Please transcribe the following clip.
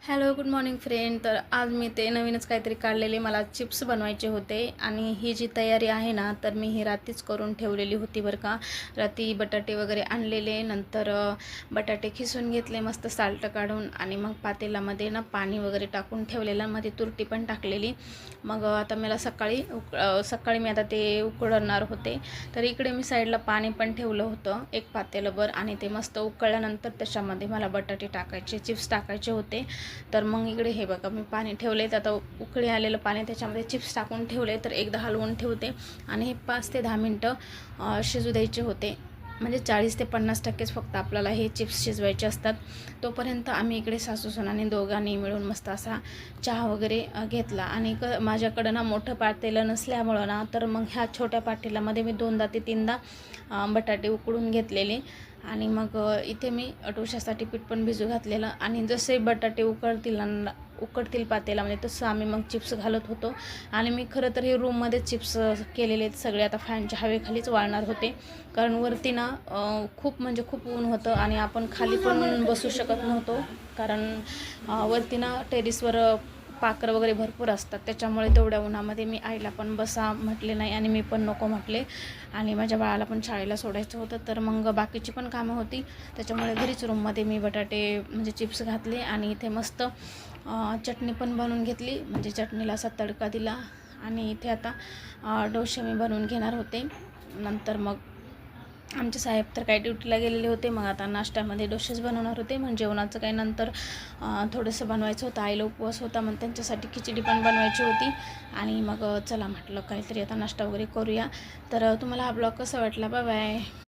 Hello good morning friend. तर आज मी ते नवीनच काहीतरी काढलेले मला चिप्स बनवायचे होते आणि ही जी तयारी आहे ना तर मी ही रात्रीच करून ठेवलेली होती बरं का. रात्री बटाटे वगैरे आणलेले, नंतर बटाटे खिसून घेतले मस्त साल्ट काढून आणि मग पातेल्यामध्ये ना पाणी वगैरे टाकून ठेवलेलं, मध्ये तुरटी पण टाकलेली. मग आता मला सकाळी मी आता ते उकळणार होते. तर इकडे मी साईडला पाणी पण ठेवलं होतं एक पातेलंभर आणि ते मस्त उकळल्यानंतर त्याच्यामध्ये मला बटाटे टाकायचे, चिप्स टाकायचे होते. तर मग इकडे हे बघा मी पाणी ठेवले, तर आता उकळी आलेलं पाणी त्याच्यामध्ये चिप्स टाकून ठेवले. तर एकदा हलवून ठेवते आणि हे 5 ते 10 मिनटं शिजू द्यायचे होते. म्हणजे 40 ते 50% फक्त आपल्याला हे चिप्स शिजवायचे असतात. तोपर्यंत आम्ही इकडे सासू सुनाने दोघांनी मिळून मस्त असा चहा वगैरे घेतला. आणि माझ्याकडं ना मोठं पातेलं नसल्यामुळं ना तर मग ह्या छोट्या पातेल्यामध्ये मी 2दा ते 3दा बटाटे उकडून घेतलेले. आणि मग इथे मी डोशासाठी पीठ पण भिजू घातलेलं आणि जसे बटाटे उकडतील पातेल्यामध्ये तसं आम्ही मग चिप्स घालत होतो. आणि मी खरं तर हे रूममध्ये चिप्स केलेले आहेत सगळे, आता फॅनच्या हवेखालीच वाळणार होते. कारण वरती ना खूप म्हणजे खूप ऊन होतं आणि आपण खाली पण बसू शकत नव्हतो. कारण वरती ना टेरिसवर पाखरं वगैरे भरपूर असतात, त्याच्यामुळे तेवढ्या उन्हामध्ये मी आईला पण बसा म्हटले नाही आणि मी पण नको म्हटले. आणि माझ्या बाळाला पण शाळेला सोडायचं होतं, तर मग बाकीची पण कामं होती, त्याच्यामुळे घरीच रूममध्ये मी बटाटे म्हणजे चिप्स घातले. आणि इथे मस्त चटणी पण बनवून घेतली, म्हणजे चटणीला असा तडका दिला. आणि इथे आता डोसे मी बनवून घेणार होते. नंतर मग आमचे साहेब तर काही ड्युटीला गेलेले होते, मग आता नाश्त्यामध्ये डोसेच बनवणार होते. मग जेवणाचं काही नंतर थोडंसं बनवायचं होतं, आईला उपवास होता, मग त्यांच्यासाठी खिचडी पण बनवायची होती. आणि मग चला म्हटलं काहीतरी आता नाश्ता वगैरे करूया. तर तुम्हाला हा ब्लॉग कसा वाटला? Bye bye.